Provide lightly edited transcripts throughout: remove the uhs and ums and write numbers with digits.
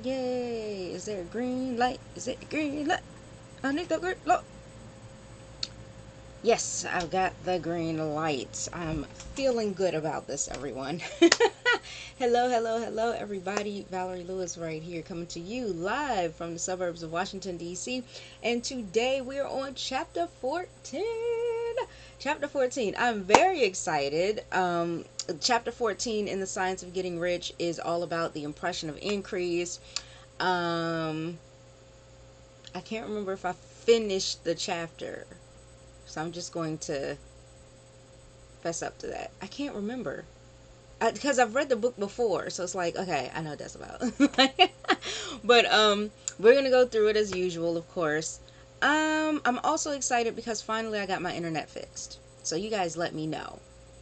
Yay! Is there a green light? Is it a green light? I need the green light. Yes, I've got the green lights. I'm feeling good about this, everyone. Hello, hello, hello, everybody. Valerie Lewis right here, coming to you live from the suburbs of Washington, D.C. And today we're on chapter 14. Chapter 14. I'm very excited. Chapter 14 in The Science of Getting Rich is all about the impression of increase. Um, I can't remember if I finished the chapter, so I'm just going to fess up to that. I can't remember because I've read the book before, so it's like, okay, I know what that's about. But we're gonna go through it as usual, of course. I'm also excited because finally I got my internet fixed. So you guys let me know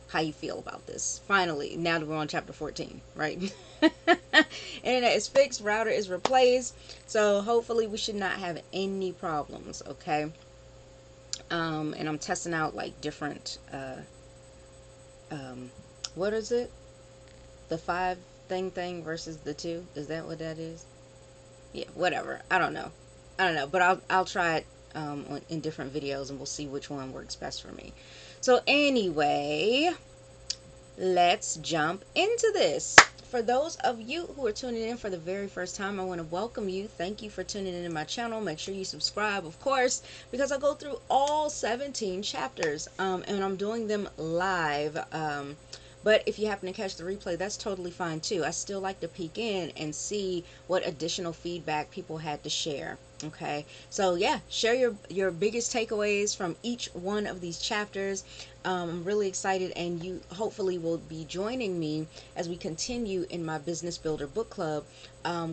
how you feel about this. Finally, now that we're on chapter 14, right? Internet is fixed, router is replaced, so hopefully we should not have any problems. Okay. And I'm testing out like different um, what is it? The five thing versus the two. Is that what that is? Yeah, whatever. I don't know. I don't know, but I'll try it in different videos, and we'll see which one works best for me. So anyway, let's jump into this. For those of you who are tuning in for the very first time, I want to welcome you. Thank you for tuning in to my channel. Make sure you subscribe, of course, because I go through all 17 chapters, and I'm doing them live. But if you happen to catch the replay, that's totally fine too. I still like to peek in and see what additional feedback people had to share. Okay, so yeah, share your biggest takeaways from each one of these chapters. I'm really excited, and you hopefully will be joining me as we continue in my Business Builder Book Club,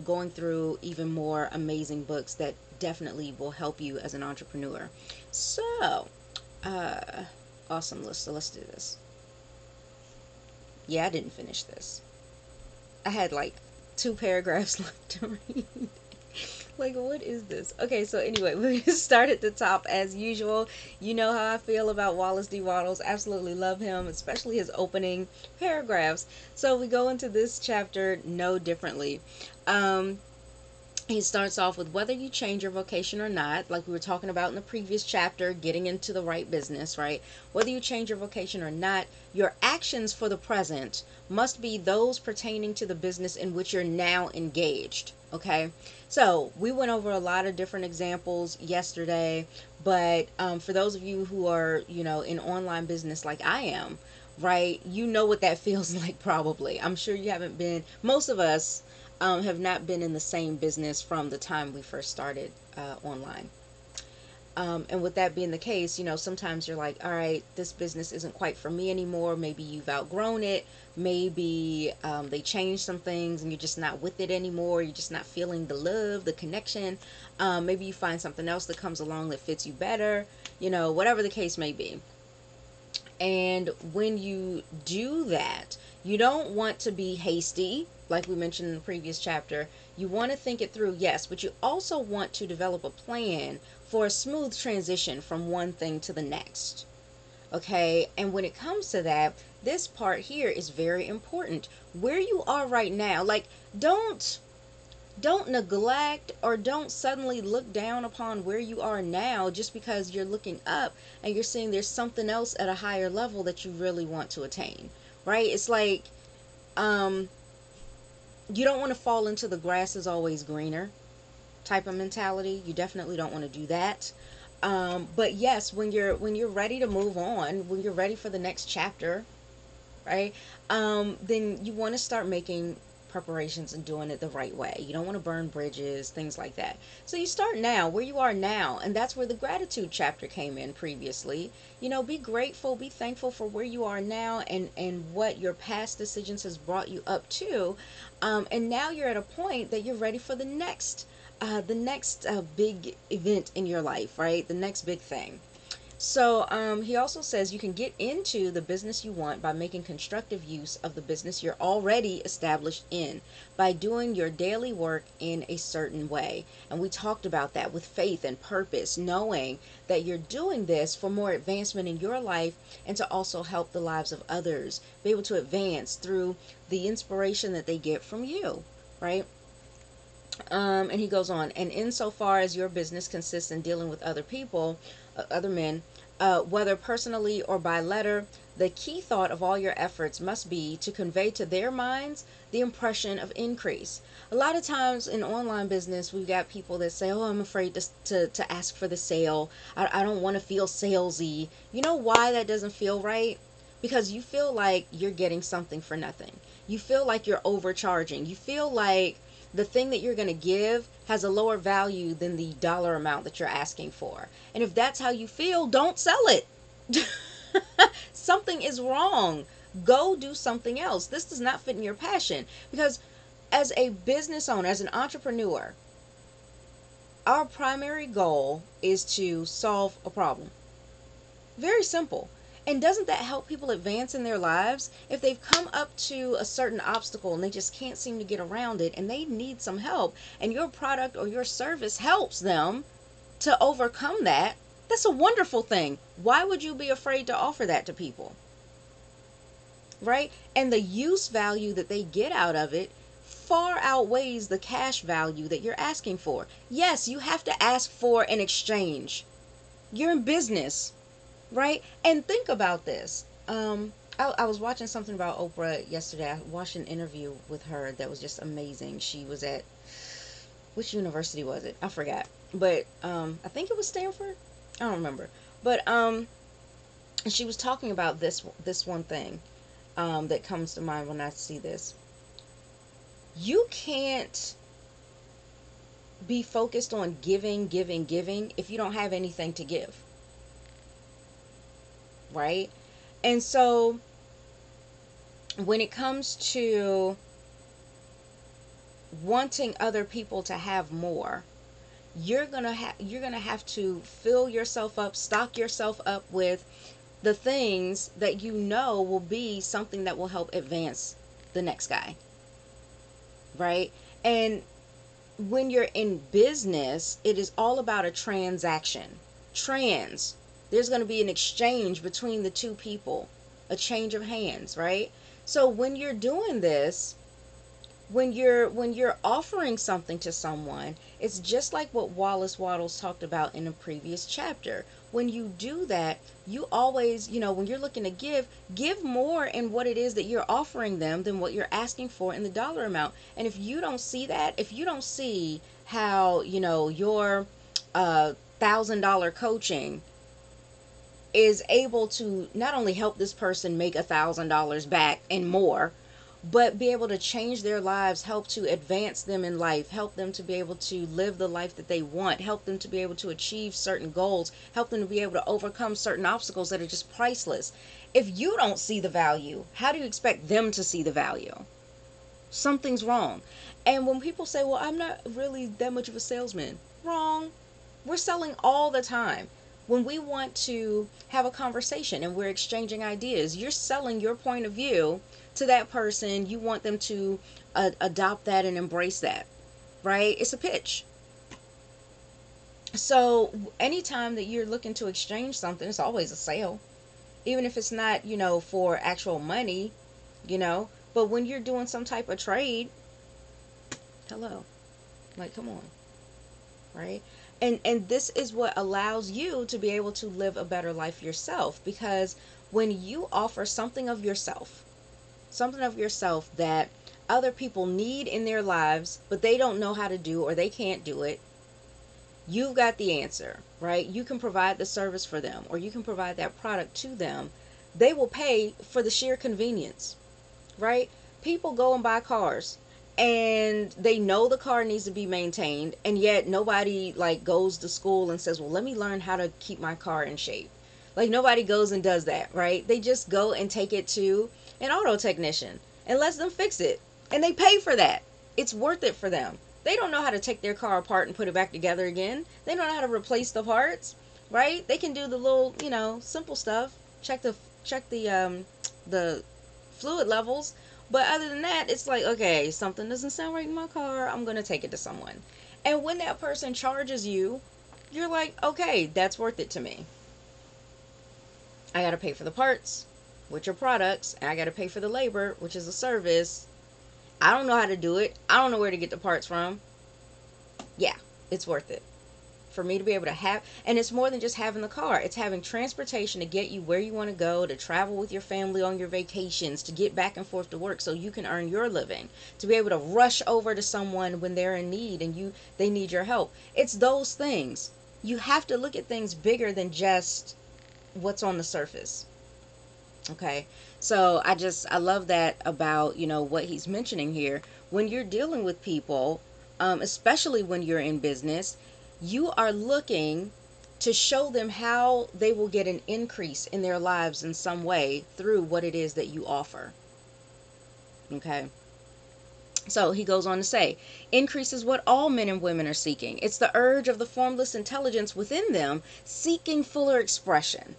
going through even more amazing books that definitely will help you as an entrepreneur. So, uh, awesome. Let's do this. Yeah, I didn't finish this. I had like two paragraphs left to read. Like, what is this? Okay, so anyway, we're going to start at the top as usual. You know how I feel about Wallace D. Wattles. Absolutely love him, especially his opening paragraphs. So we go into this chapter no differently. Um, he starts off with whether you change your vocation or not, like we were talking about in the previous chapter, getting into the right business, right? Whether you change your vocation or not, your actions for the present must be those pertaining to the business in which you're now engaged. Okay, so we went over a lot of different examples yesterday, but for those of you who are, in online business like I am, right, you know what that feels like probably. I'm sure you haven't been, most of us have not been in the same business from the time we first started online. And with that being the case, sometimes you're like, all right, this business isn't quite for me anymore. Maybe you've outgrown it. Maybe they changed some things and you're just not with it anymore. You're just not feeling the love, the connection. Maybe you find something else that comes along that fits you better, whatever the case may be. And when you do that, you don't want to be hasty, like we mentioned in the previous chapter. You want to think it through, yes, but you also want to develop a plan for a smooth transition from one thing to the next. Okay, and when it comes to that, this part here is very important. Where you are right now, like, don't neglect or don't suddenly look down upon where you are now just because you're looking up and you're seeing there's something else at a higher level that you really want to attain, right? It's like, um you don't want to fall into the grass is always greener type of mentality. You definitely don't want to do that. But yes, when you're ready to move on, when you're ready for the next chapter, right? Then you want to start making preparations and doing it the right way. You don't want to burn bridges, things like that. So you start now, where you are now, and that's where the gratitude chapter came in previously. Be grateful, be thankful for where you are now and what your past decisions has brought you up to. And now you're at a point that you're ready for the next big event in your life, right? The next big thing. So he also says you can get into the business you want by making constructive use of the business you're already established in, by doing your daily work in a certain way. And we talked about that with faith and purpose, knowing that you're doing this for more advancement in your life and to also help the lives of others, be able to advance through the inspiration that they get from you, right? And he goes on, and insofar as your business consists in dealing with other people, other men, whether personally or by letter, the key thought of all your efforts must be to convey to their minds the impression of increase. A lot of times in online business, we've got people that say, oh, I'm afraid to ask for the sale. I don't want to feel salesy. You know why that doesn't feel right? Because you feel like you're getting something for nothing. You feel like you're overcharging. You feel like the thing that you're going to give has a lower value than the dollar amount that you're asking for. And if that's how you feel, don't sell it. Something is wrong. Go do something else. This does not fit in your passion. Because as a business owner, as an entrepreneur, our primary goal is to solve a problem. Very simple. And doesn't that help people advance in their lives? If they've come up to a certain obstacle and they just can't seem to get around it and they need some help, and your product or your service helps them to overcome that, that's a wonderful thing. Why would you be afraid to offer that to people? Right? And the use value that they get out of it far outweighs the cash value that you're asking for. Yes, you have to ask for an exchange. You're in business. Right? And think about this. I was watching something about Oprah yesterday. I watched an interview with her that was just amazing. She was at, which university was it? I forgot. But I think it was Stanford. I don't remember. But she was talking about this one thing that comes to mind when I see this. You can't be focused on giving, giving, giving if you don't have anything to give. Right? And so when it comes to wanting other people to have more, you're going to have to fill yourself up, stock yourself up with the things that you know will be something that will help advance the next guy. Right? And when you're in business, it is all about a transaction. There's going to be an exchange between the two people, a change of hands, right? So when you're doing this, when you're offering something to someone, it's just like what Wattles talked about in a previous chapter. When you do that, you always, when you're looking to give more in what it is that you're offering them than what you're asking for in the dollar amount. And if you don't see that, if you don't see how, your $1,000 coaching is able to not only help this person make $1,000 back and more, but be able to change their lives, help to advance them in life, help them to be able to live the life that they want, help them to be able to achieve certain goals, help them to be able to overcome certain obstacles that are just priceless. If you don't see the value, how do you expect them to see the value? Something's wrong. And when people say, well, I'm not really that much of a salesman, wrong. We're selling all the time. When we want to have a conversation and we're exchanging ideas, you're selling your point of view to that person. You want them to adopt that and embrace that, right? It's a pitch. So anytime that you're looking to exchange something, it's always a sale. Even if it's not, for actual money, but when you're doing some type of trade, hello, like, come on, right? And this is what allows you to be able to live a better life yourself, because when you offer something of yourself that other people need in their lives, but they don't know how to do or they can't do it, you've got the answer, right? You can provide the service for them, or you can provide that product to them. They will pay for the sheer convenience, right? People go and buy cars and they know the car needs to be maintained, and yet nobody like goes to school and says, well, let me learn how to keep my car in shape. Like, nobody goes and does that, right? They just go and take it to an auto technician and lets them fix it, and they pay for that. It's worth it for them. They don't know how to take their car apart and put it back together again. They don't know how to replace the parts, right? They can do the little, simple stuff. Check the fluid levels. But other than that, it's like, okay, something doesn't sound right in my car. I'm going to take it to someone. And when that person charges you, you're like, okay, that's worth it to me. I got to pay for the parts, which are products, and I got to pay for the labor, which is a service. I don't know how to do it. I don't know where to get the parts from. Yeah, it's worth it for me to be able to have. And it's more than just having the car, it's having transportation to get you where you want to go, to travel with your family on your vacations, to get back and forth to work so you can earn your living, to be able to rush over to someone when they're in need and they need your help. It's those things. You have to look at things bigger than just what's on the surface. Okay. So I love that about, what he's mentioning here. When you're dealing with people, especially when you're in business, you are looking to show them how they will get an increase in their lives in some way through what it is that you offer. Okay. So he goes on to say, increase is what all men and women are seeking. It's the urge of the formless intelligence within them seeking fuller expression,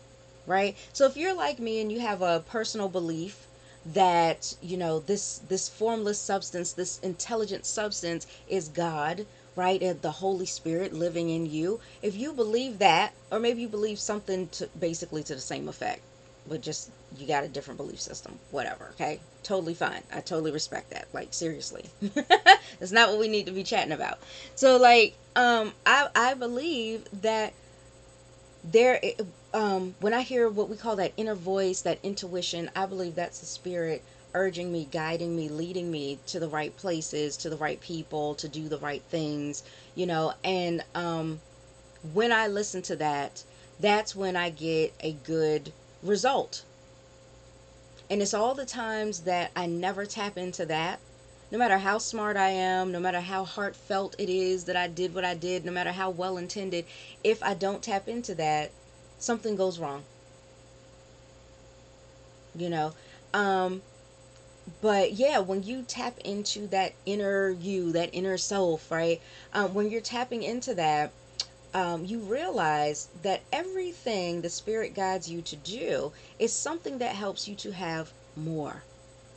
right? So if you're like me and you have a personal belief that, this formless substance, this intelligent substance is God, right? And the Holy Spirit living in you. If you believe that, or maybe you believe something to basically to the same effect, but just you got a different belief system, whatever. Okay, totally fine. I totally respect that. Like, seriously. That's not what we need to be chatting about. So like, I believe that there, when I hear what we call that inner voice, that intuition, I believe that's the spirit urging me, guiding me, leading me to the right places, to the right people, to do the right things, and when I listen to that, that's when I get a good result. And it's all the times that I never tap into that, no matter how smart I am, no matter how heartfelt it is that I did what I did, no matter how well intended, if I don't tap into that, something goes wrong, you know. Um, but yeah, when you tap into that inner you, that inner self, right? When you're tapping into that, you realize that everything the spirit guides you to do is something that helps you to have more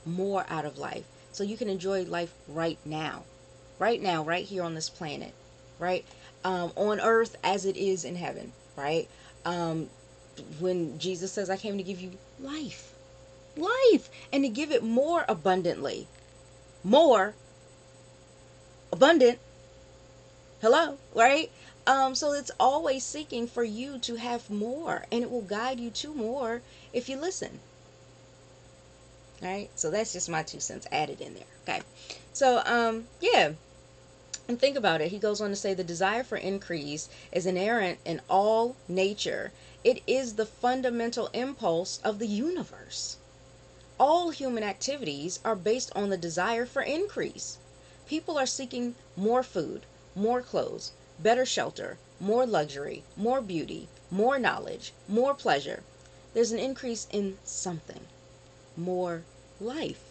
out of life. So you can enjoy life right now, right here on this planet, right? On earth as it is in heaven, right? Um, when Jesus says, I came to give you life, and to give it more abundantly, more abundant. Hello, right? So it's always seeking for you to have more, and it will guide you to more if you listen. All right, so that's just my 2 cents added in there. Okay, so yeah, and think about it. He goes on to say the desire for increase is inherent in all nature. It is the fundamental impulse of the universe. All human activities are based on the desire for increase. People are seeking more food, more clothes, better shelter, more luxury, more beauty, more knowledge, more pleasure. There's an increase in something, more life.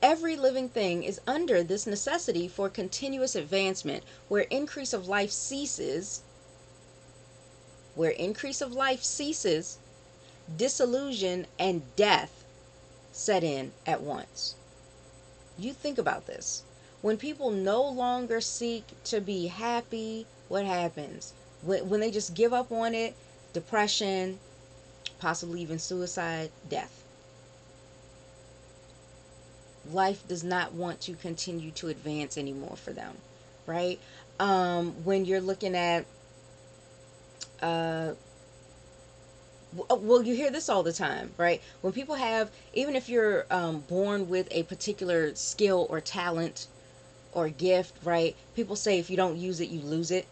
Every living thing is under this necessity for continuous advancement. Where increase of life ceases, disillusion and death set in at once. You think about this. When people no longer seek to be happy, what happens? When they just give up on it, depression, possibly even suicide, death. Life does not want to continue to advance anymore for them, right? When you're looking at, uh, well, you hear this all the time, right? When people have, even if you're born with a particular skill or talent or gift, right? People say if you don't use it, you lose it.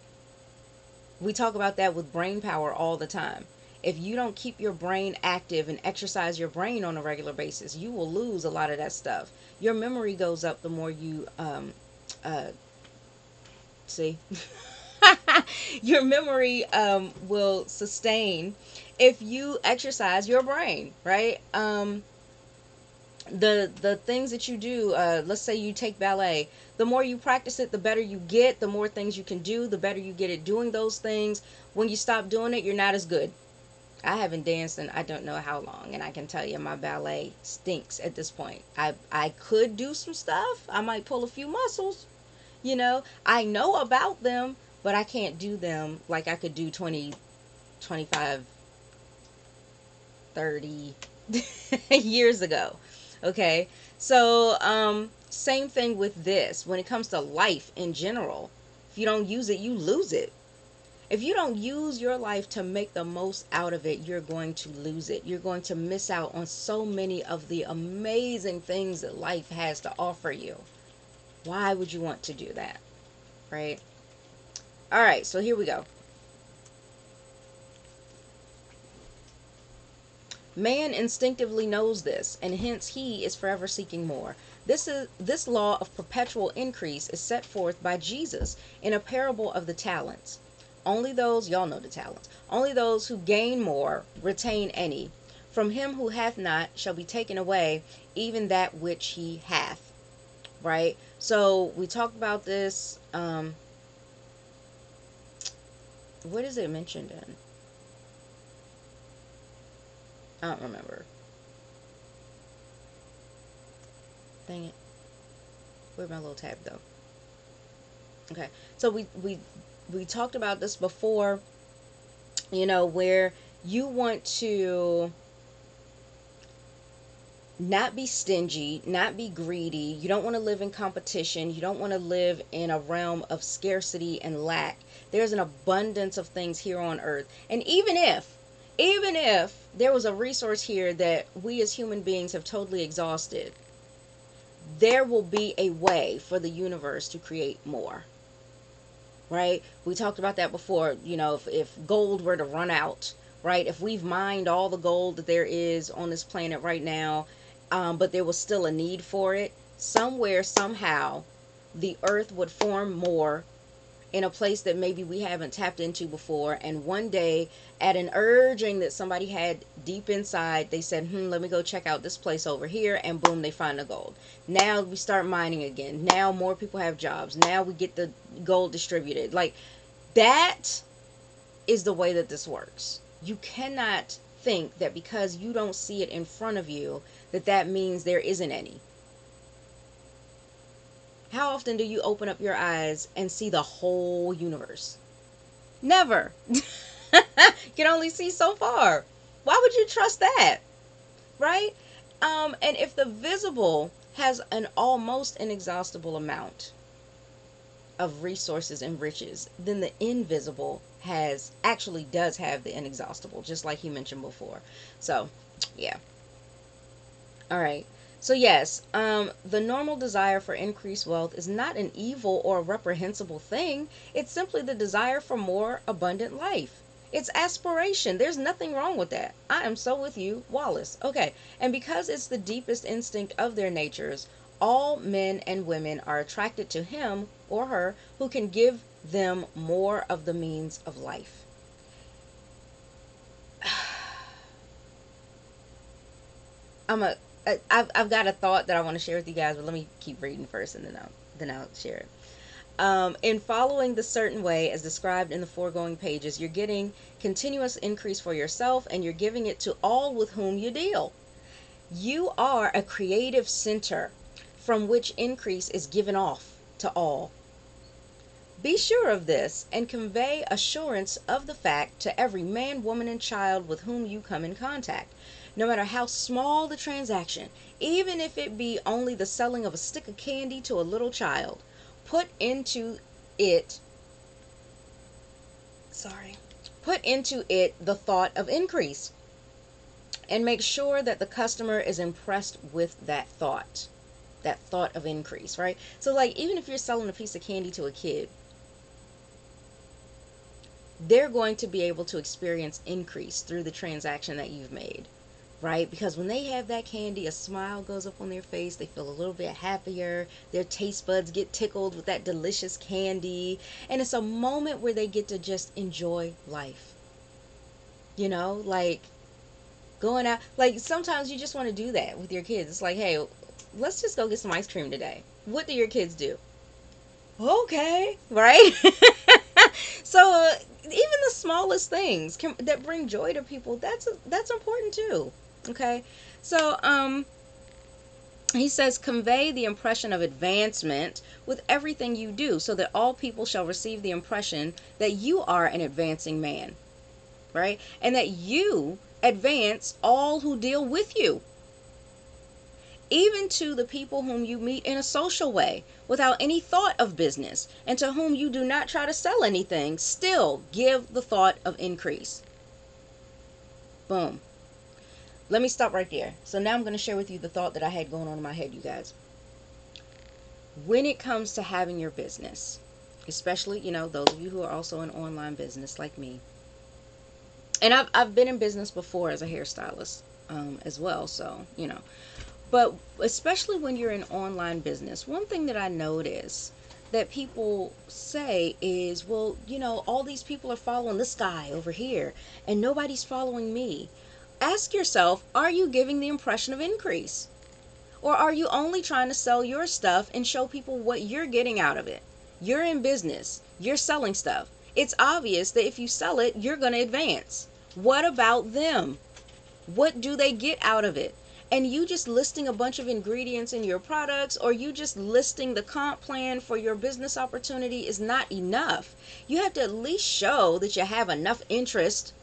We talk about that with brain power all the time. If you don't keep your brain active and exercise your brain on a regular basis, you will lose a lot of that stuff. Your memory goes up the more you uh, see. Your memory will sustain if you exercise your brain, right? The things that you do, let's say you take ballet, the more you practice it, the better you get, the more things you can do, the better you get at doing those things. When you stop doing it, you're not as good. I haven't danced in I don't know how long, and I can tell you my ballet stinks at this point. I could do some stuff. I might pull a few muscles, I know about them, but I can't do them like I could do 20, 25, 30 years ago. Okay, so same thing with this when it comes to life in general. If you don't use it, you lose it. If you don't use your life to make the most out of it, you're going to lose it. You're going to miss out on so many of the amazing things that life has to offer you. Why would you want to do that? Right? All right, so here we go. Man instinctively knows this, and hence he is forever seeking more. This law of perpetual increase is set forth by Jesus in a parable of the talents. Only those, y'all know the talents, only those who gain more retain any. From him who hath not shall be taken away even that which he hath. Right? So we talked about this. What is it mentioned in? I don't remember. Dang it. Where's my little tab though? Okay. So we talked about this before, where you want to not be stingy, not be greedy. You don't want to live in competition. You don't want to live in a realm of scarcity and lack. There's an abundance of things here on earth. And even if there was a resource here that we as human beings have totally exhausted, there will be a way for the universe to create more. Right? We talked about that before. If gold were to run out, right? If we've mined all the gold that there is on this planet right now, but there was still a need for it, somewhere, somehow, the earth would form more in a place that maybe we haven't tapped into before. And one day, at an urging that somebody had deep inside, they said, let me go check out this place over here. And boom, they find the gold. Now we start mining again. Now more people have jobs. Now we get the gold distributed. Like, that is the way that this works. You cannot think that because you don't see it in front of you, that means there isn't any. How often do you open up your eyes and see the whole universe? Never. You can only see so far. Why would you trust that? Right? And if the visible has an almost inexhaustible amount of resources and riches, then the invisible does have the inexhaustible, just like he mentioned before. So, yeah. All right. So yes, the normal desire for increased wealth is not an evil or a reprehensible thing. It's simply the desire for more abundant life. It's aspiration. There's nothing wrong with that. I am so with you, Wallace. Okay. And because it's the deepest instinct of their natures, all men and women are attracted to him or her who can give them more of the means of life. I've got a thought that I want to share with you guys, but let me keep reading first, and then I'll share it. In following the certain way as described in the foregoing pages, you're getting continuous increase for yourself, and you're giving it to all with whom you deal. You are a creative center from which increase is given off to all. Be sure of this and convey assurance of the fact to every man, woman, and child with whom you come in contact. No matter how small the transaction, even if it be only the selling of a stick of candy to a little child, put into it the thought of increase, and make sure that the customer is impressed with that thought of increase, right? So like, even if you're selling a piece of candy to a kid, they're going to be able to experience increase through the transaction that you've made, right? Because when they have that candy, a smile goes up on their face. They feel a little bit happier. Their taste buds get tickled with that delicious candy. And it's a moment where they get to just enjoy life. Like going out. Like, sometimes you just want to do that with your kids. It's like, hey, let's just go get some ice cream today. What do your kids do? Okay, right? So even the smallest things that bring joy to people, that's important too. Okay, so he says, convey the impression of advancement with everything you do, so that all people shall receive the impression that you are an advancing man, right? And that you advance all who deal with you. even to the people whom you meet in a social way without any thought of business, and to whom you do not try to sell anything, still give the thought of increase. Boom. Let me stop right there. So now I'm going to share with you the thought that I had going on in my head, you guys. When it comes to having your business, especially, those of you who are also in online business like me, and I've been in business before as a hairstylist as well, so, but especially when you're in online business, one thing that I notice that people say is, well, all these people are following this guy over here and nobody's following me. Ask yourself, are you giving the impression of increase? Or are you only trying to sell your stuff and show people what you're getting out of it? You're in business. You're selling stuff. It's obvious that if you sell it, you're going to advance. What about them? What do they get out of it? And you just listing a bunch of ingredients in your products, or you just listing the comp plan for your business opportunity is not enough. You have to at least show that you have enough interest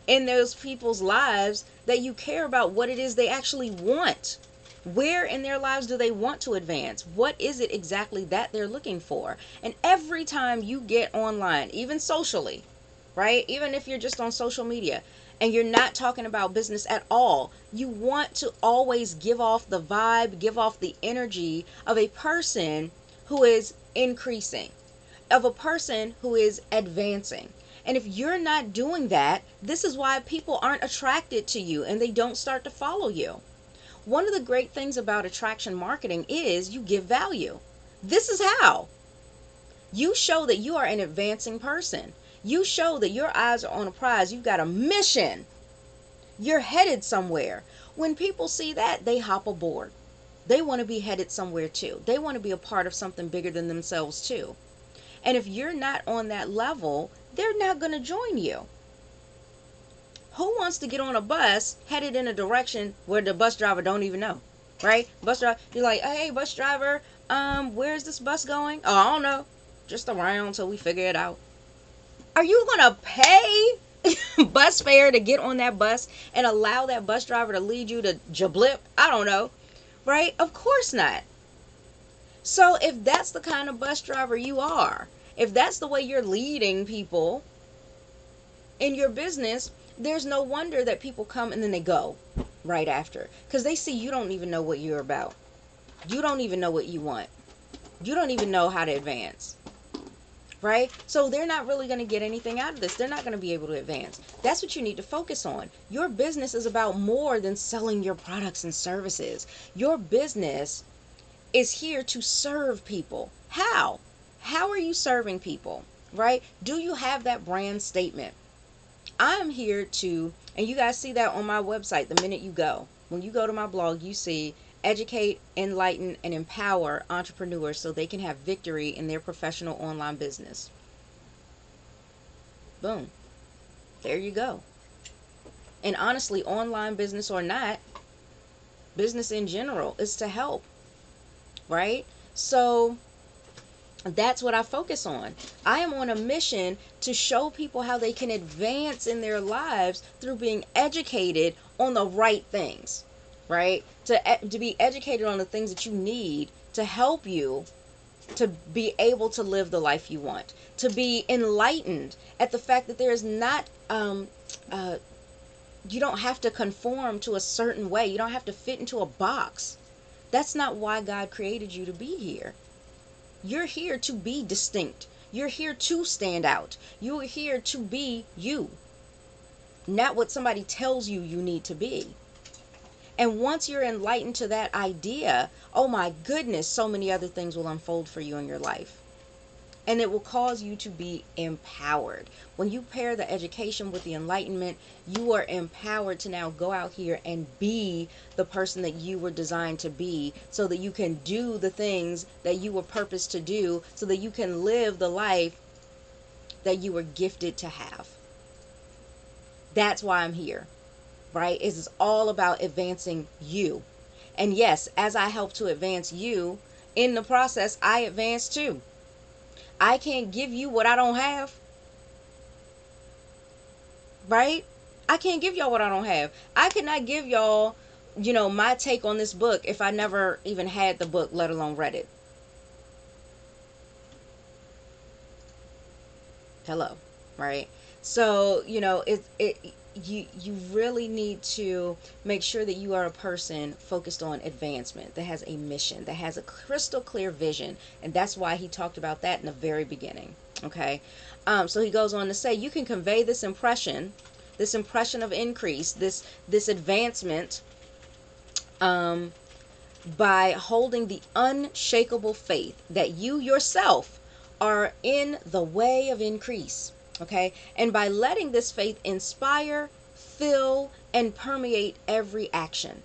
in those people's lives that you care about what it is they actually want. Where in their lives do they want to advance? What is it exactly that they're looking for? And every time you get online, even socially, right? Even if you're just on social media and you're not talking about business at all, you want to always give off the vibe, give off the energy of a person who is increasing, of a person who is advancing. And if you're not doing that, this is why people aren't attracted to you and they don't start to follow you. One of the great things about attraction marketing is you give value. This is how. You show that you are an advancing person. You show that your eyes are on a prize. You've got a mission. You're headed somewhere. When people see that, they hop aboard. They want to be headed somewhere too. They want to be a part of something bigger than themselves too. And if you're not on that level, they're not going to join you. Who wants to get on a bus headed in a direction where the bus driver don't even know, right? Bus driver, you're like, hey, bus driver, where's this bus going? Oh, I don't know. Just around until we figure it out. Are you going to pay bus fare to get on that bus and allow that bus driver to lead you to Jablip? I don't know, right? Of course not. So if that's the kind of bus driver you are, if that's the way you're leading people in your business, there's no wonder that people come and then they go right after, because they see you don't even know what you're about. You don't even know what you want. You don't even know how to advance, right? So they're not really going to get anything out of this. They're not going to be able to advance. That's what you need to focus on. Your business is about more than selling your products and services. Your business is here to serve people. How? How are you serving people, right? Do you have that brand statement? I'm here to, and you guys see that on my website the minute you go. When you go to my blog, you see educate, enlighten, and empower entrepreneurs so they can have victory in their professional online business. Boom. There you go. And honestly, online business or not, business in general is to help, right? So that's what I focus on. I am on a mission to show people how they can advance in their lives through being educated on the right things, right? To be educated on the things that you need to help you to be able to live the life you want, to be enlightened at the fact that there is not, you don't have to conform to a certain way. You don't have to fit into a box. That's not why God created you to be here. You're here to be distinct. You're here to stand out. You're here to be you, not what somebody tells you you need to be. And once you're enlightened to that idea, oh my goodness, so many other things will unfold for you in your life. And it will cause you to be empowered. When you pair the education with the enlightenment, you are empowered to now go out here and be the person that you were designed to be, so that you can do the things that you were purposed to do, so that you can live the life that you were gifted to have. That's why I'm here, right? It's all about advancing you. And yes, as I help to advance you, in the process, I advance too. I can't give you what I don't have, right? I can't give y'all what I don't have. I cannot give y'all my take on this book if I never even had the book, let alone read it? Hello, right? So, you really need to make sure that you are a person focused on advancement, that has a mission, that has a crystal clear vision, and that's why he talked about that in the very beginning. Okay, so he goes on to say you can convey this impression of increase, this advancement, um, by holding the unshakable faith that you yourself are in the way of increase. Okay? And by letting this faith inspire, fill, and permeate every action.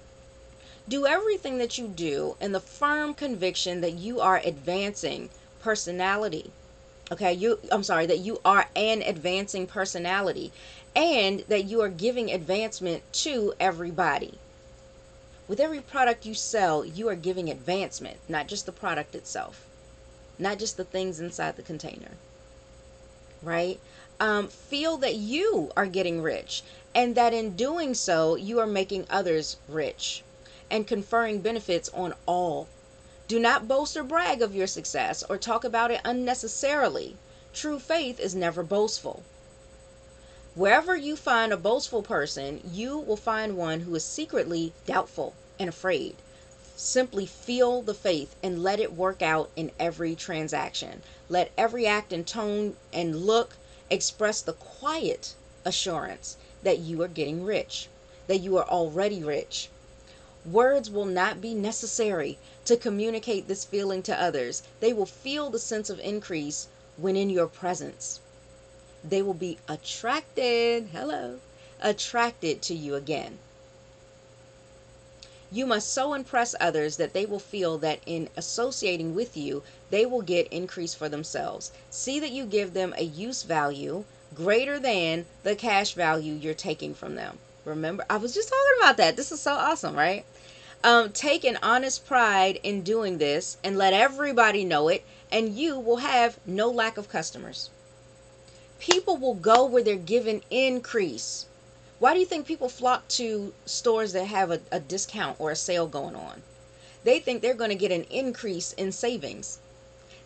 Do everything that you do in the firm conviction that you are advancing personality. Okay, that you are an advancing personality and that you are giving advancement to everybody. With every product you sell, you are giving advancement, not just the product itself, not just the things inside the container, right? Feel that you are getting rich and that in doing so, you are making others rich and conferring benefits on all. Do not boast or brag of your success or talk about it unnecessarily. True faith is never boastful. Wherever you find a boastful person, you will find one who is secretly doubtful and afraid. Simply feel the faith and let it work out in every transaction. Let every act and tone and look express the quiet assurance that you are getting rich, that you are already rich. Words will not be necessary to communicate this feeling to others. They will feel the sense of increase when in your presence. They will be attracted to you again. You must so impress others that they will feel that in associating with you, they will get increase for themselves. See that you give them a use value greater than the cash value you're taking from them. Remember, I was just talking about that. This is so awesome, right? Take an honest pride in doing this and let everybody know it, and you will have no lack of customers. People will go where they're given increase. Why do you think people flock to stores that have a discount or a sale going on? They think they're going to get an increase in savings.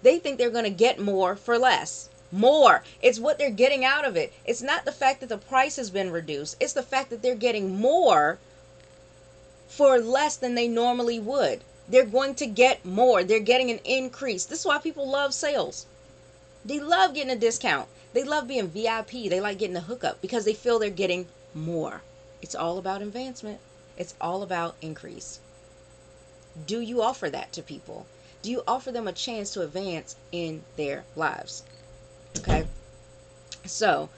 They think they're going to get more for less. More. It's what they're getting out of it. It's not the fact that the price has been reduced. It's the fact that they're getting more for less than they normally would. They're going to get more. They're getting an increase. This is why people love sales. They love getting a discount. They love being VIP. They like getting a hookup because they feel they're getting more. It's all about advancement. It's all about increase. Do you offer that to people? Do you offer them a chance to advance in their lives? Okay. So,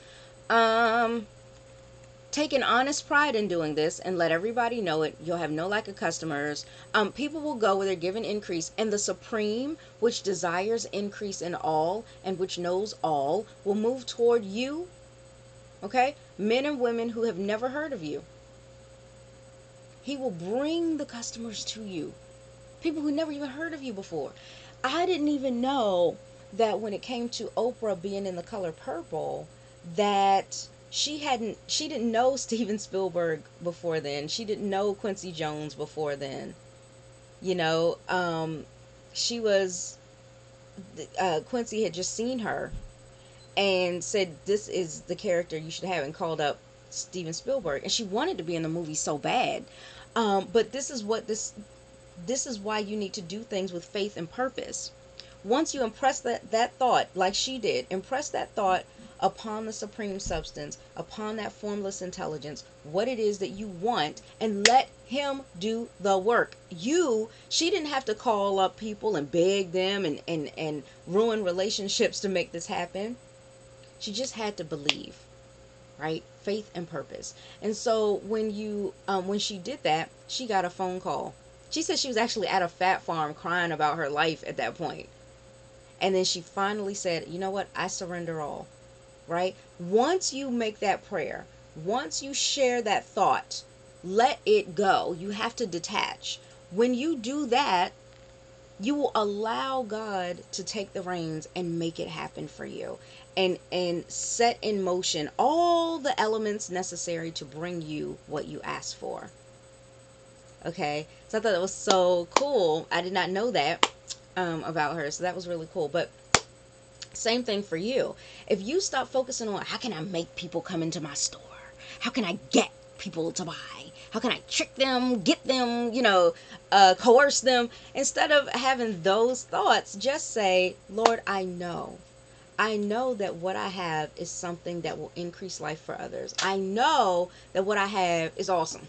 take an honest pride in doing this and let everybody know it. You'll have no lack of customers. People will go where they're given increase, and the Supreme, which desires increase in all and which knows all, will move toward you. Okay? Men and women who have never heard of you. He will bring the customers to you. People who never even heard of you before. I didn't even know that when it came to Oprah being in The Color Purple, that she didn't know Steven Spielberg before then. She didn't know Quincy Jones before then. You know, she was Quincy had just seen her and said, "This is the character you should have," and called up Steven Spielberg, and she wanted to be in the movie so bad. But this is why you need to do things with faith and purpose. Once you impress that thought, like she did, impress that thought upon the supreme substance, upon that formless intelligence, what it is that you want, and let him do the work. She didn't have to call up people and beg them and ruin relationships to make this happen. She just had to believe, right? Faith and purpose. And so when she did that, she got a phone call. She said she was actually at a fat farm crying about her life at that point. And then she finally said, "You know what? I surrender all." Right? Once you make that prayer, once you share that thought, let it go. You have to detach. When you do that, you will allow God to take the reins and make it happen for you, and set in motion all the elements necessary to bring you what you ask for. Okay, so I thought that was so cool. I did not know that about her, so that was really cool. But same thing for you. If you stop focusing on how can I make people come into my store, how can I get people to buy, how can I trick them, get them, coerce them, instead of having those thoughts, just say, Lord, I know that what I have is something that will increase life for others. I know that what I have is awesome.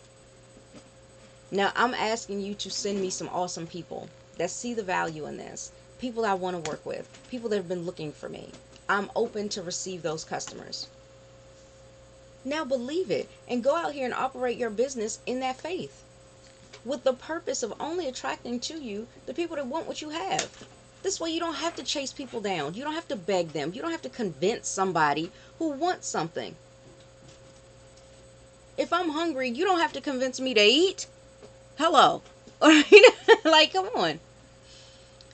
Now I'm asking you to send me some awesome people that see the value in this. People I want to work with. People that have been looking for me. I'm open to receive those customers. Now believe it and go out here and operate your business in that faith with the purpose of only attracting to you the people that want what you have. This way you don't have to chase people down. You don't have to beg them. You don't have to convince somebody who wants something. If I'm hungry, you don't have to convince me to eat. Hello. Like, come on.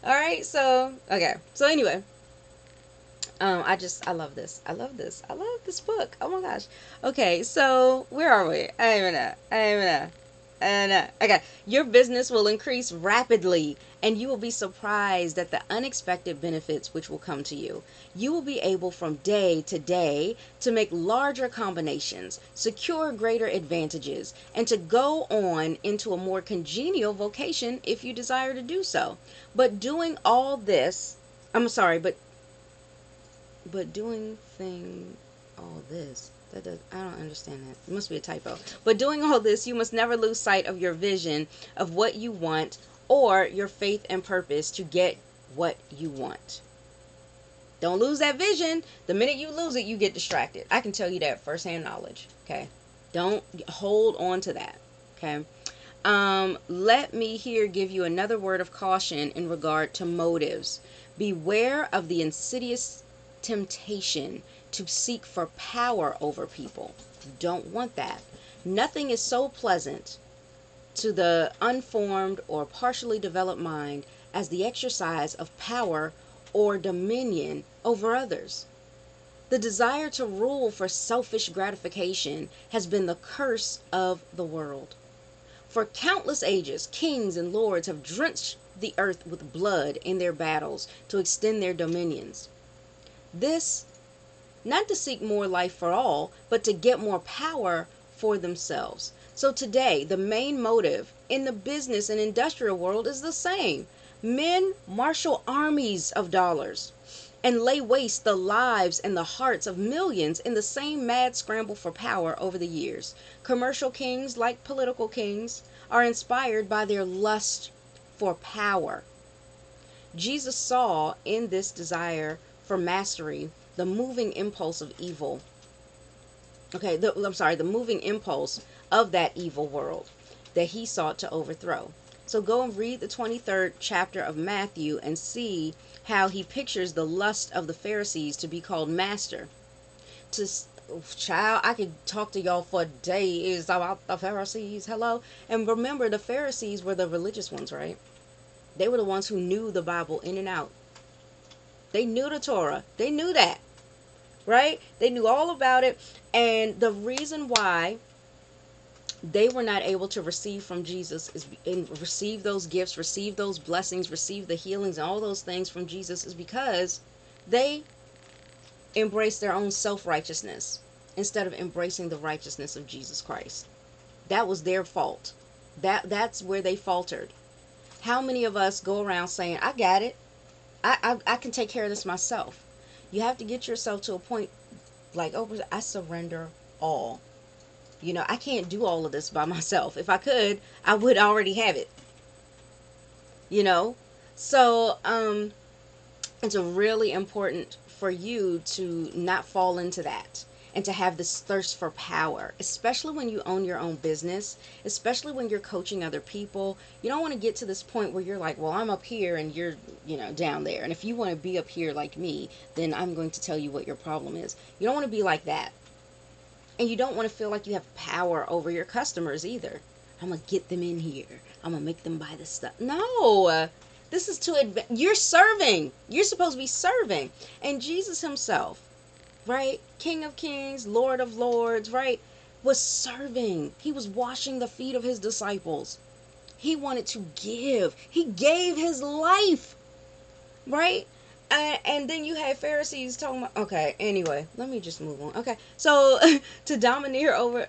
All right. So, okay. So anyway, I love this. I love this. I love this book. Oh my gosh. Okay. So where are we? I don't even know. I don't even know. Okay. Your business will increase rapidly, and you will be surprised at the unexpected benefits which will come to you. You will be able from day to day to make larger combinations, secure greater advantages, and to go on into a more congenial vocation if you desire to do so. But doing all this, I'm sorry, but doing all this, that does, I don't understand that. It must be a typo. But doing all this, you must never lose sight of your vision of what you want or your faith and purpose to get what you want. Don't lose that vision. The minute you lose it, you get distracted. I can tell you that firsthand knowledge. Okay. Don't hold on to that. Okay. Let me here give you another word of caution in regard to motives. Beware of the insidious temptation to seek for power over people. You don't want that. Nothing is so pleasant to the unformed or partially developed mind as the exercise of power or dominion over others. The desire to rule for selfish gratification has been the curse of the world. For countless ages, kings and lords have drenched the earth with blood in their battles to extend their dominions. This, not to seek more life for all, but to get more power for themselves. So today, the main motive in the business and industrial world is the same. Men marshal armies of dollars and lay waste the lives and the hearts of millions in the same mad scramble for power over the years. Commercial kings, like political kings, are inspired by their lust for power. Jesus saw in this desire for mastery the moving impulse of evil. The moving impulse of that evil world that he sought to overthrow. So go and read the 23rd chapter of Matthew and see how he pictures the lust of the Pharisees to be called master. Child, I could talk to y'all for days about the Pharisees. Hello. And remember, the Pharisees were the religious ones, right? They were the ones who knew the Bible in and out. They knew the Torah. They knew that, right? They knew all about it. And the reason why they were not able to receive from Jesus and receive those gifts, receive those blessings, receive the healings and all those things from Jesus is because they embraced their own self-righteousness instead of embracing the righteousness of Jesus Christ. That was their fault. That's where they faltered. How many of us go around saying, I got it. I can take care of this myself. You have to get yourself to a point like, oh, I surrender all. I can't do all of this by myself. If I could, I would already have it. So it's really important for you to not fall into that and to have this thirst for power, especially when you own your own business, especially when you're coaching other people. You don't want to get to this point where you're like, well, I'm up here and you're, down there. And if you want to be up here like me, then I'm going to tell you what your problem is. You don't want to be like that. And you don't want to feel like you have power over your customers either. I'm going to get them in here. I'm going to make them buy this stuff. No, this is you're serving. You're supposed to be serving. And Jesus himself, right? King of kings, Lord of lords, right? Was serving. He was washing the feet of his disciples. He wanted to give. He gave his life, right? And then you had Pharisees talking about, okay, anyway, let me just move on. Okay, so to domineer over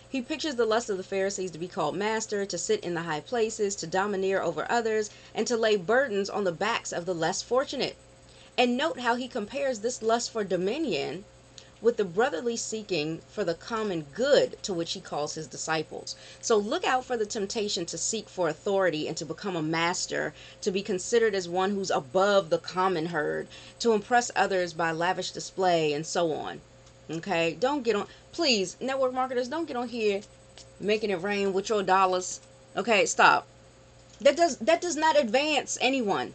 he pictures the lust of the Pharisees to be called master, to sit in the high places, to domineer over others, and to lay burdens on the backs of the less fortunate. And note how he compares this lust for dominion with the brotherly seeking for the common good to which he calls his disciples. So look out for the temptation to seek for authority and to become a master, to be considered as one who's above the common herd, to impress others by lavish display, and so on. Okay, don't get on, please, network marketers, don't get on here making it rain with your dollars. Okay, stop. That does not advance anyone.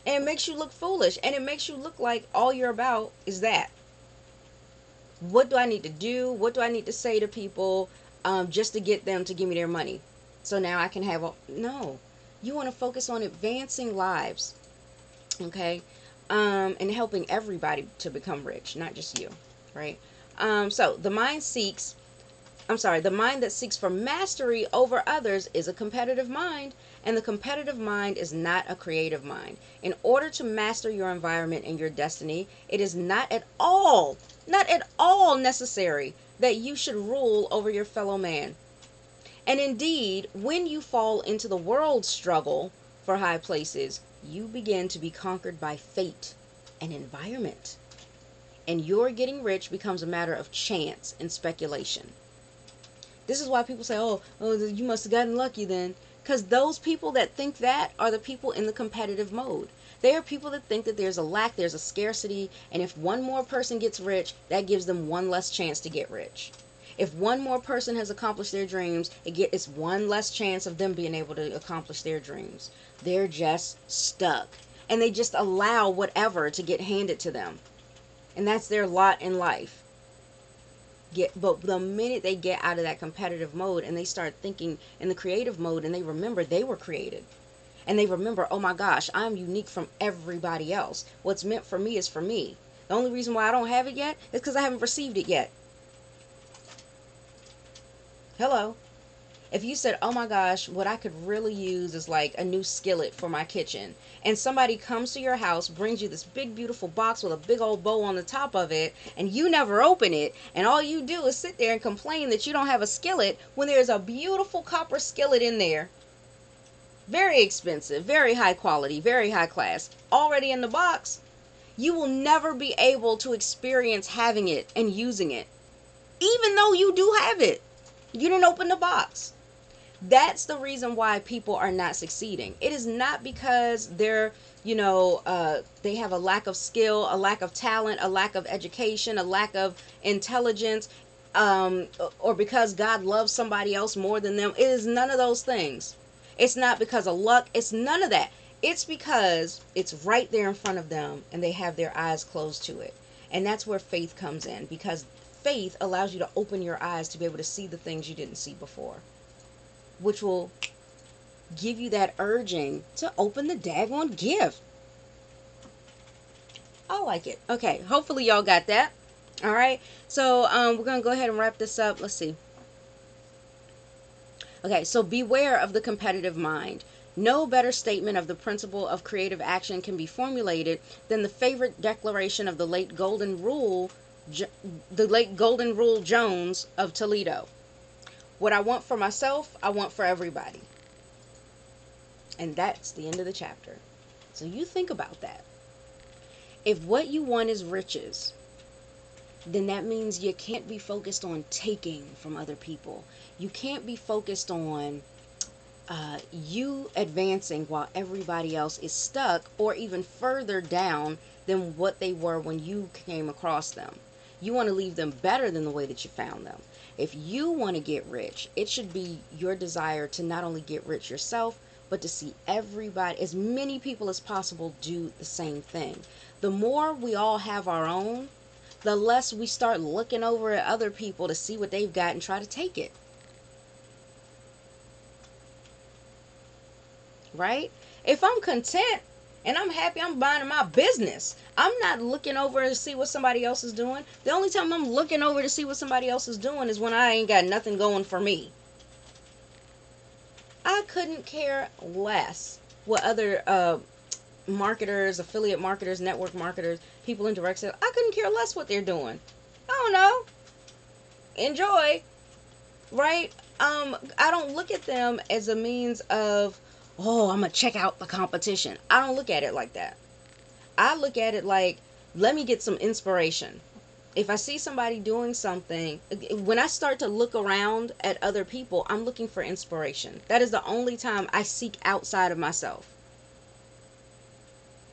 And it makes you look foolish, and it makes you look like all you're about is that. What do I need to do? What do I need to say to people just to get them to give me their money? So now I can have a... No. You want to focus on advancing lives, okay? And helping everybody to become rich, not just you, right? So the mind that seeks for mastery over others is a competitive mind, and the competitive mind is not a creative mind. In order to master your environment and your destiny, it is not at all necessary that you should rule over your fellow man. And indeed, when you fall into the world's struggle for high places, you begin to be conquered by fate and environment. And your getting rich becomes a matter of chance and speculation. This is why people say, oh, you must have gotten lucky then. Because those people that think that are the people in the competitive mode. They are people that think that there's a lack, there's a scarcity, and if one more person gets rich, that gives them one less chance to get rich. If one more person has accomplished their dreams, it's one less chance of them being able to accomplish their dreams. They're just stuck. And they just allow whatever to get handed to them. And that's their lot in life. But the minute they get out of that competitive mode and they start thinking in the creative mode, and they remember they were created, and they remember, oh my gosh, I'm unique from everybody else. What's meant for me is for me. The only reason why I don't have it yet is because I haven't received it yet. Hello. If you said, oh my gosh, what I could really use is like a new skillet for my kitchen, and somebody comes to your house, brings you this big beautiful box with a big old bow on the top of it, and you never open it, and all you do is sit there and complain that you don't have a skillet when there's a beautiful copper skillet in there, very expensive, very high quality, very high class, already in the box, you will never be able to experience having it and using it, even though you do have it. You didn't open the box. That's the reason why people are not succeeding. It is not because they're, they have a lack of skill, a lack of talent, a lack of education, a lack of intelligence, or because God loves somebody else more than them. It is none of those things. It's not because of luck. It's none of that. It's because it's right there in front of them and they have their eyes closed to it. And that's where faith comes in, because faith allows you to open your eyes to be able to see the things you didn't see before, which will give you that urging to open the daggone gift. I like it. Okay, hopefully y'all got that. All right, so we're going to go ahead and wrap this up. Let's see. Okay, so beware of the competitive mind. No better statement of the principle of creative action can be formulated than the favorite declaration of the late Golden Rule Jones of Toledo. What I want for myself, I want for everybody. And that's the end of the chapter. So you think about that. If what you want is riches, then that means you can't be focused on taking from other people. You can't be focused on you advancing while everybody else is stuck or even further down than what they were when you came across them. You want to leave them better than the way that you found them. If you want to get rich, it should be your desire to not only get rich yourself, but to see everybody, as many people as possible, do the same thing. The more we all have our own, the less we start looking over at other people to see what they've got and try to take it. Right? If I'm content and I'm happy, I'm minding my business. I'm not looking over to see what somebody else is doing. The only time I'm looking over to see what somebody else is doing is when I ain't got nothing going for me. I couldn't care less what other marketers, affiliate marketers, network marketers, people in direct sales, I couldn't care less what they're doing. I don't know. Enjoy, right? I don't look at them as a means of, oh, I'm gonna check out the competition. I don't look at it like that. I look at it like, let me get some inspiration. If I see somebody doing something, when I start to look around at other people, I'm looking for inspiration. That is the only time I seek outside of myself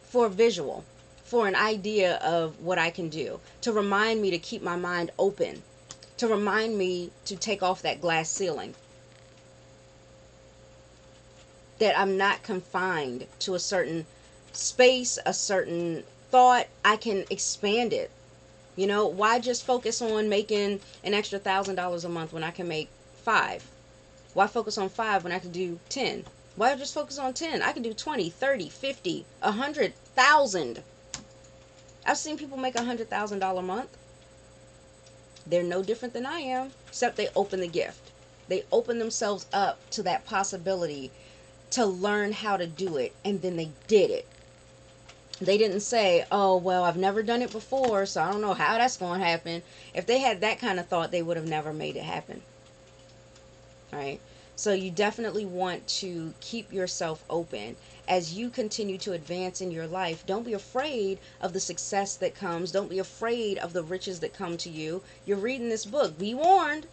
for a visual, for an idea of what I can do, to remind me to keep my mind open, to remind me to take off that glass ceiling, that I'm not confined to a certain space, a certain thought. I can expand it. You know, why just focus on making an extra $1,000 a month when I can make five? Why focus on five when I can do 10? Why just focus on 10? I can do 20, 30, 50, 100,000. I've seen people make $100,000 a month. They're no different than I am, except they open the gift. They open themselves up to that possibility to learn how to do it, and then they did it. They didn't say, oh, well, I've never done it before, so I don't know how that's going to happen. If they had that kind of thought, they would have never made it happen. All right. So you definitely want to keep yourself open as you continue to advance in your life. Don't be afraid of the success that comes. Don't be afraid of the riches that come to you. You're reading this book. Be warned.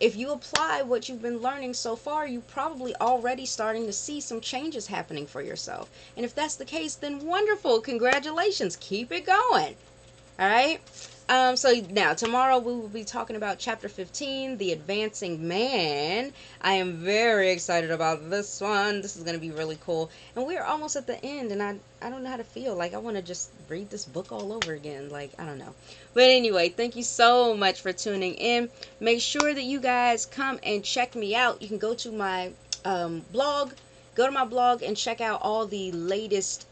If you apply what you've been learning so far, you're probably already starting to see some changes happening for yourself. And if that's the case, then wonderful. Congratulations. Keep it going. All right. So now tomorrow we will be talking about chapter 15, the advancing man. I am very excited about this one. This is going to be really cool. And we're almost at the end, and I don't know how to feel. Like, I want to just read this book all over again. Like, I don't know. But anyway, thank you so much for tuning in. Make sure that you guys come and check me out. You can go to my blog. Go to my blog and check out all the latest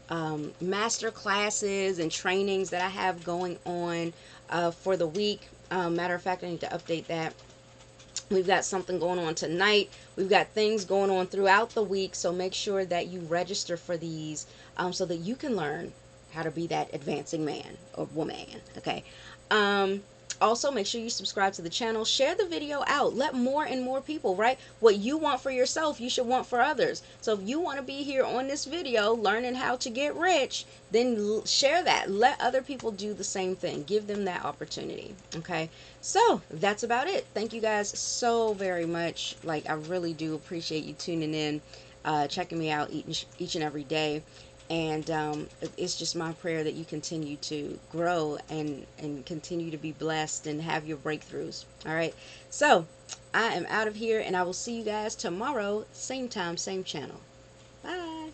master classes and trainings that I have going on for the week. Matter of fact, I need to update that. We've got something going on tonight. We've got things going on throughout the week. So make sure that you register for these so that you can learn how to be that advancing man or woman. Okay. Also, make sure you subscribe to the channel. Share the video out. Let more and more people, right? What you want for yourself, you should want for others. So if you want to be here on this video learning how to get rich, then share that. Let other people do the same thing. Give them that opportunity. Okay? So that's about it. Thank you guys so very much. Like, I really do appreciate you tuning in, checking me out each and every day. And it's just my prayer that you continue to grow and continue to be blessed and have your breakthroughs. All right. So I am out of here, and I will see you guys tomorrow, same time, same channel. Bye.